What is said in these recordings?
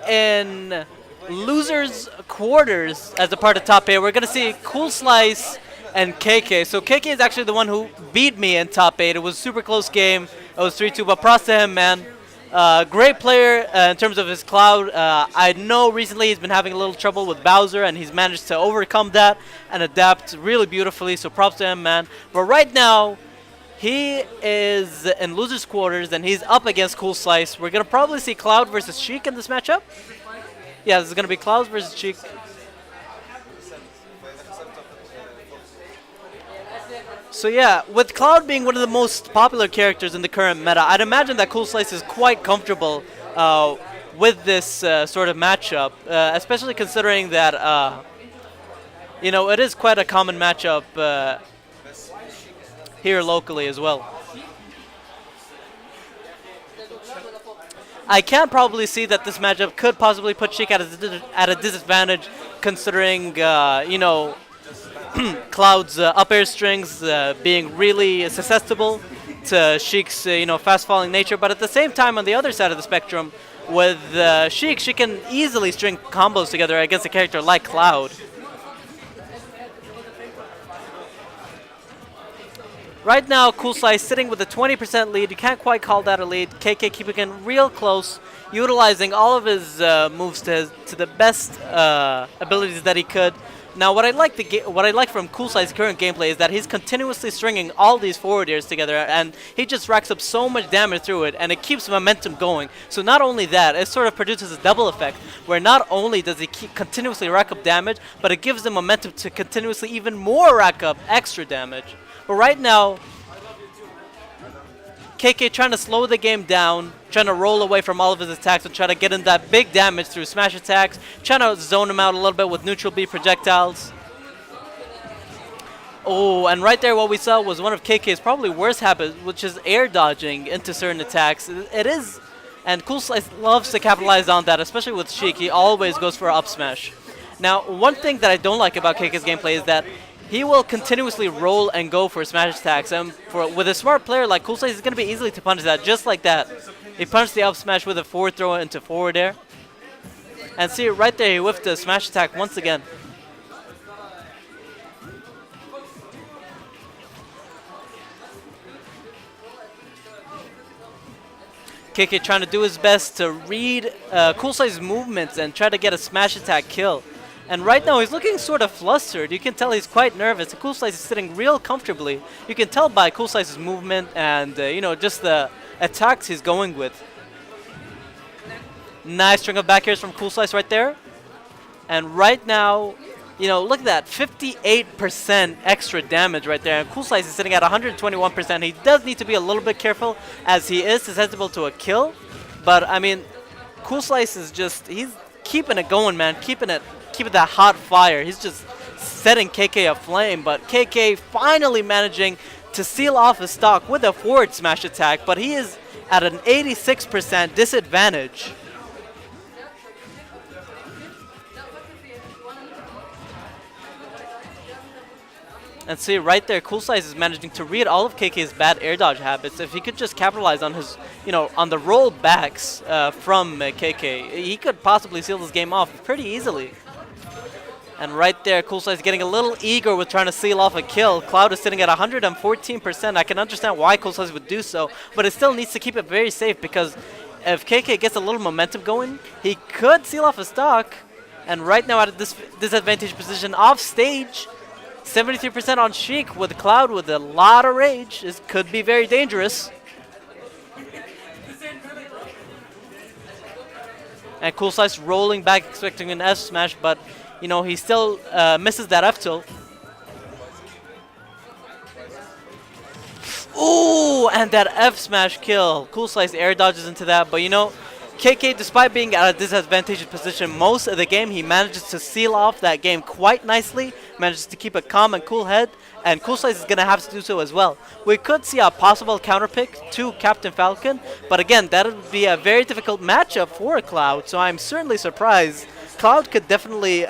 in losers quarters as a part of top 8, we're going to see Coolslice and KK. So KK is actually the one who beat me in top 8. It was a super close game. It was 3-2, but props to him, man. Great player in terms of his Cloud. I know recently he's been having a little trouble with Bowser, and he's managed to overcome that and adapt really beautifully, so props to him, man. But right now, he is in losers quarters, and he's up against Coolslice. We're going to probably see Cloud versus Sheik in this matchup. Yeah, this is going to be Cloud versus Sheik. So yeah, with Cloud being one of the most popular characters in the current meta, I'd imagine that Coolslice is quite comfortable with this sort of matchup, especially considering that, you know, it is quite a common matchup here locally as well. I can probably see that this matchup could possibly put Sheik at a disadvantage, considering, you know, Cloud's up air strings being really susceptible to Sheik's you know, fast falling nature, but at the same time on the other side of the spectrum with Sheik, she can easily string combos together against a character like Cloud. Right now, Coolslice sitting with a 20% lead. You can't quite call that a lead. KK keeping it real close, utilizing all of his moves to the best abilities that he could. Now, what I like from Coolslice's current gameplay is that he's continuously stringing all these forward airs together, and he just racks up so much damage through it, and it keeps momentum going. So not only that, it sort of produces a double effect, where not only does he continuously rack up damage, but it gives him momentum to continuously even more rack up extra damage. But right now, KK trying to slow the game down, trying to roll away from all of his attacks and try to get in that big damage through smash attacks, trying to zone him out a little bit with neutral B projectiles. Oh, and right there what we saw was one of KK's probably worst habits, which is air dodging into certain attacks. It is, and Coolslice loves to capitalize on that, especially with Sheik. He always goes for up smash. Now, one thing that I don't like about KK's gameplay is that he will continuously roll and go for smash attacks, and with a smart player like Coolslice, it's going to be easy to punish that, just like that. He punched the up smash with a forward throw into forward air. And see, right there, he whiffed the smash attack once again. KK trying to do his best to read Coolslice's movements and try to get a smash attack kill. And right now, he's looking sort of flustered. You can tell he's quite nervous. Coolslice is sitting real comfortably. You can tell by Coolslice's movement and, you know, just the attacks he's going with. Nice string of back airs from Coolslice right there. And right now, you know, look at that. 58% extra damage right there. And Coolslice is sitting at 121%. He does need to be a little bit careful as he is susceptible to a kill. But, I mean, Coolslice is just, he's keeping it going, man. Keeping that hot fire. He's just setting KK aflame, but KK finally managing to seal off his stock with a forward smash attack, but he is at an 86% disadvantage. And see right there, Coolslice is managing to read all of KK's bad air dodge habits. If he could just capitalize on his, you know, on the roll backs from KK, he could possibly seal this game off pretty easily. And right there, Coolslice getting a little eager with trying to seal off a kill. Cloud is sitting at 114%. I can understand why Coolslice would do so, but it still needs to keep it very safe because if KK gets a little momentum going, he could seal off a stock. And right now at this disadvantaged position off stage, 73% on Sheik with Cloud with a lot of rage. This could be very dangerous. And Coolslice rolling back expecting an F smash, but you know, he still misses that F tilt. Ooh, and that F smash kill. Coolslice air dodges into that, but you know, KK, despite being at a disadvantageous position most of the game, he manages to seal off that game quite nicely, manages to keep a calm and cool head, and Coolslice is going to have to do so as well. We could see a possible counterpick to Captain Falcon, but again, that would be a very difficult matchup for Cloud, so I'm certainly surprised. Cloud could definitely,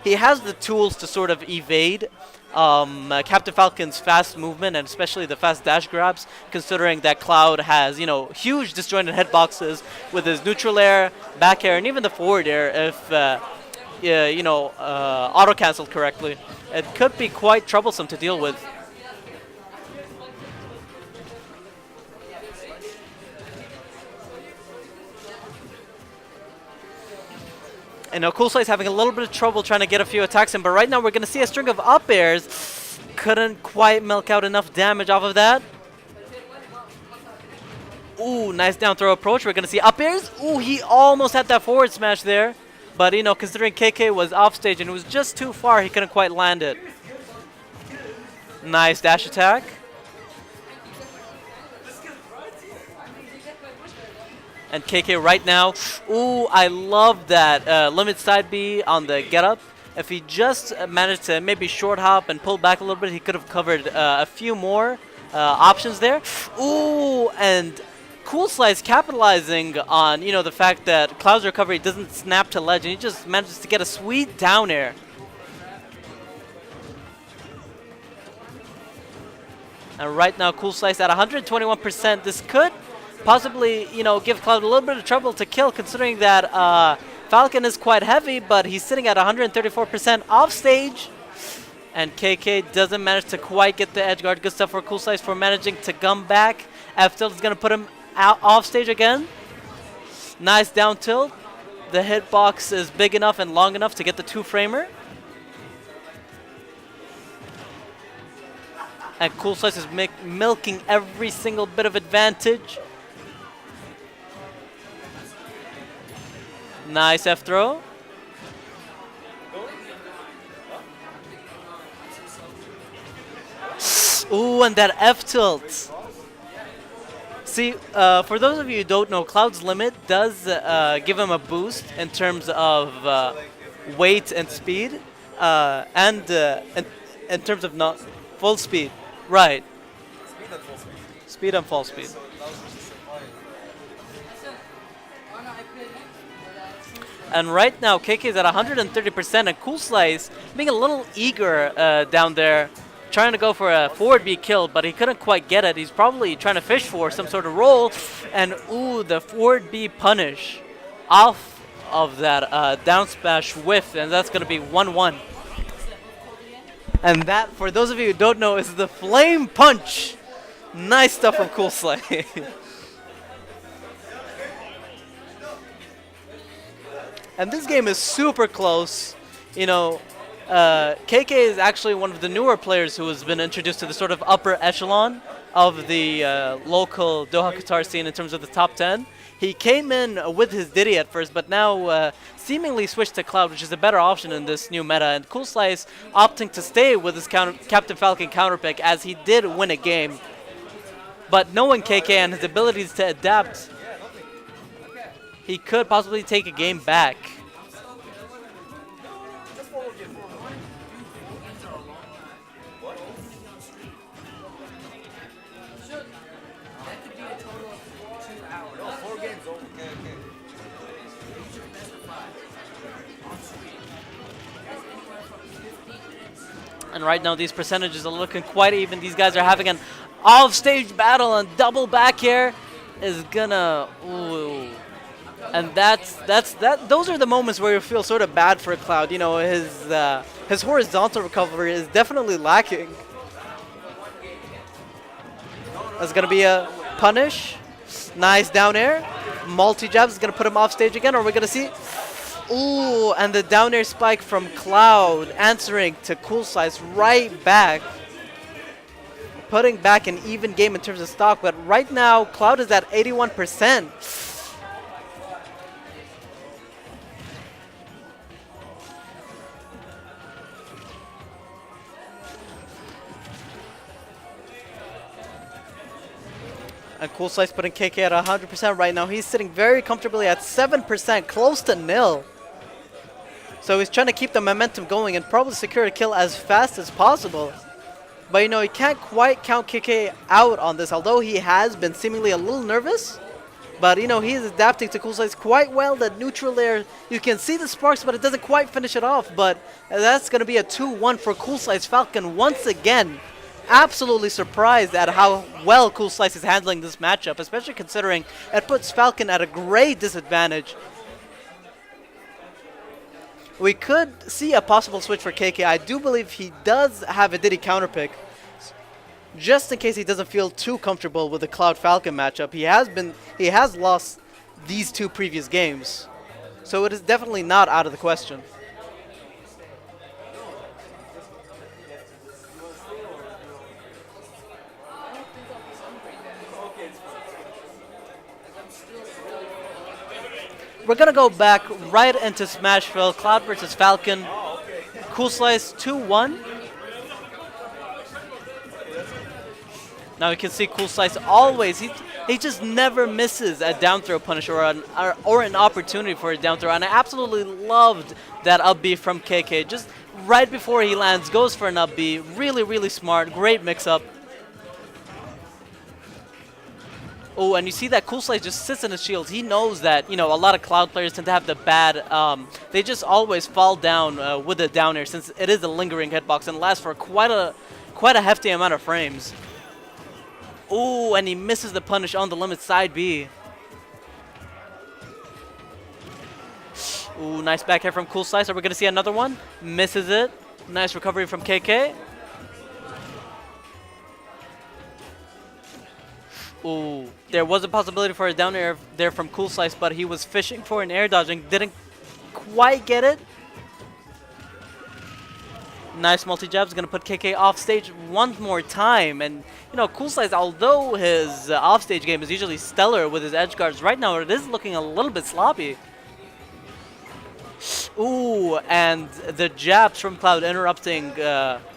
he has the tools to sort of evade Captain Falcon's fast movement and especially the fast dash grabs, considering that Cloud has, huge disjointed hitboxes with his neutral air, back air, and even the forward air if, auto-cancelled correctly. It could be quite troublesome to deal with. And now Coolslice having a little bit of trouble trying to get a few attacks in, but right now we're going to see a string of up airs. Couldn't quite milk out enough damage off of that. Ooh, nice down throw approach. We're going to see up airs. Ooh, he almost had that forward smash there. But, considering KK was off stage and it was just too far, he couldn't quite land it. Nice dash attack. And KK right now, ooh, I love that limit side B on the get up. If he just managed to maybe short hop and pull back a little bit, he could have covered a few more options there. Ooh, and Coolslice capitalizing on, the fact that Cloud's recovery doesn't snap to ledge, and he just manages to get a sweet down air. And right now, Coolslice at 121%. This could possibly, give Cloud a little bit of trouble to kill, considering that Falcon is quite heavy, but he's sitting at 134% off stage. And KK doesn't manage to quite get the edge guard. Good stuff for Coolslice for managing to come back. F tilt is going to put him out off stage again. Nice down tilt. The hitbox is big enough and long enough to get the two-framer. And Coolslice is milking every single bit of advantage. Nice F throw. Ooh, and that F tilt. See, for those of you who don't know, Cloud's limit does give him a boost in terms of weight and speed, and in terms of not full speed. Right. Speed and full speed. Speed and full speed. And right now, KK is at 130%, and Coolslice being a little eager down there, trying to go for a forward B kill, but he couldn't quite get it. He's probably trying to fish for some sort of roll, and ooh, the forward B punish off of that down smash whiff, and that's going to be 1-1. And that, for those of you who don't know, is the Flame Punch. Nice stuff from Coolslice. And this game is super close. KK is actually one of the newer players who has been introduced to the sort of upper echelon of the local Doha Qatar scene in terms of the top 10. He came in with his Diddy at first, but now seemingly switched to Cloud, which is a better option in this new meta. And Coolslice opting to stay with his Captain Falcon counterpick, as he did win a game. But knowing KK and his abilities to adapt, he could possibly take a game back. And right now these percentages are looking quite even. These guys are having an off-stage battle, and double back air is gonna... Ooh. And those are the moments where you feel sort of bad for Cloud. His horizontal recovery is definitely lacking. That's gonna be a punish. Nice down air. Multi-jabs is gonna put him off stage again, or we're gonna see... Ooh, and the down air spike from Cloud answering to Coolslice right back. Putting back an even game in terms of stock, but right now Cloud is at 81%. And Coolslice putting KK at 100% right now. He's sitting very comfortably at 7%, close to nil. So he's trying to keep the momentum going and probably secure a kill as fast as possible. But he can't quite count KK out on this, although he has been seemingly a little nervous. But, you know, he is adapting to Coolslice quite well. The neutral air, you can see the sparks, but it doesn't quite finish it off. But that's going to be a 2-1 for Coolslice. Falcon once again absolutely surprised at how well Coolslice is handling this matchup, especially considering it puts Falcon at a great disadvantage. We could see a possible switch for KK. I do believe he does have a Diddy counterpick, just in case he doesn't feel too comfortable with the Cloud Falcon matchup. He has lost these 2 previous games, so it is definitely not out of the question. We're gonna go back right into Smashville. Cloud versus Falcon. Coolslice 2-1. Now you can see Coolslice always, he just never misses a down throw punish or an opportunity for a down throw. And I absolutely loved that up B from KK. Just right before he lands, goes for an up B. Really, really smart. Great mix up. Oh, and you see that Coolslice just sits in his shields. He knows that, you know, a lot of Cloud players tend to have the bad, they just always fall down with the down air, since it is a lingering hitbox and lasts for quite a hefty amount of frames. Oh, and he misses the punish on the limit side B. Ooh, nice back air from Coolslice. Are we going to see another one? Misses it. Nice recovery from KK. Ooh, there was a possibility for a down air there from Coolslice, but he was fishing for an air dodge and didn't quite get it. Nice multi-jabs, gonna put KK off stage one more time. And, you know, Coolslice, although his off-stage game is usually stellar with his edge guards, right now it is looking a little bit sloppy. Ooh, and the jabs from Cloud interrupting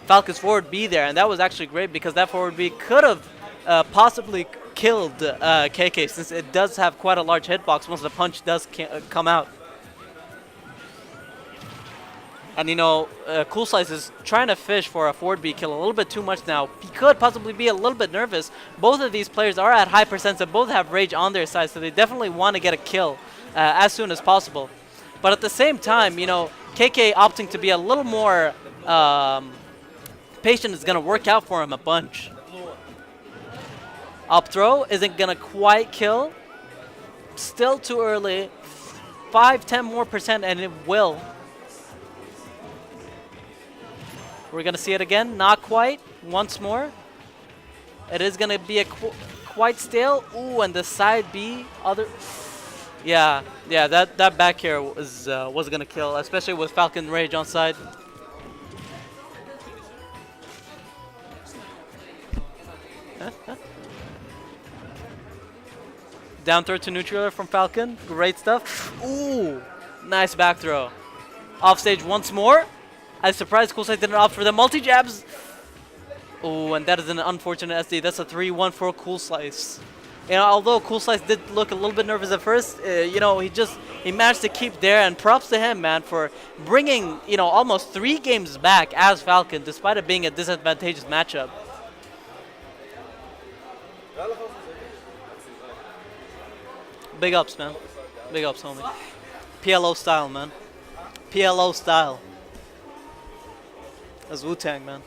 Falcon's forward B there, and that was actually great because that forward B could have possibly killed KK, since it does have quite a large hitbox once the punch does come out. And, you know, Coolslice is trying to fish for a forward B kill a little bit too much now. He could possibly be a little bit nervous. Both of these players are at high percents and both have rage on their side, so they definitely want to get a kill as soon as possible. But at the same time, you know, KK opting to be a little more patient is going to work out for him a bunch. Up throw isn't going to quite kill. Still too early. 5-10 more percent and it will. We're going to see it again. Not quite. Once more. It is going to be a quite stale. Ooh, and the side B. Yeah, that back air was going to kill, especially with Falcon Rage on side. Down throw to neutral from Falcon. Great stuff. Ooh, nice back throw. Off stage once more. I'm surprised Coolslice didn't opt for the multi-jabs. Oh, and that is an unfortunate SD. That's a 3-1 for Coolslice. You know, although Coolslice did look a little bit nervous at first, you know, he managed to keep there, and props to him, man, for bringing, you know, almost 3 games back as Falcon, despite it being a disadvantageous matchup. Big ups, man. Big ups, homie. PLO style, man. PLO style. That's Wu-Tang, man.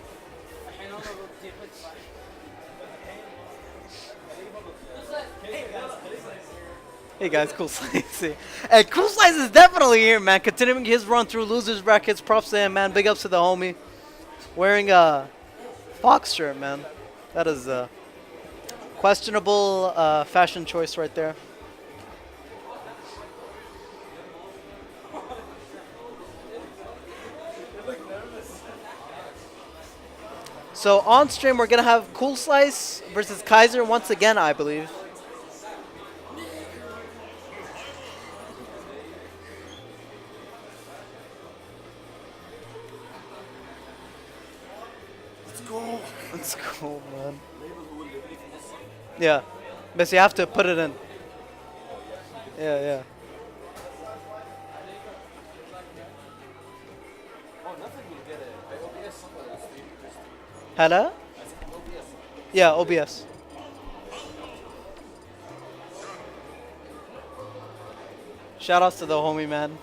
Hey guys, Coolslice. Hey, Coolslice is definitely here, man. Continuing his run through losers brackets. Props to him, man. Big ups to the homie. Wearing a Fox shirt, man. That is a questionable fashion choice right there. So on stream, we're gonna have Coolslice versus Kaiser once again, I believe. Let's go. Let's go, man. Yeah, but you have to put it in. Yeah. Hello? Yeah, OBS. Shout outs to the homie, man.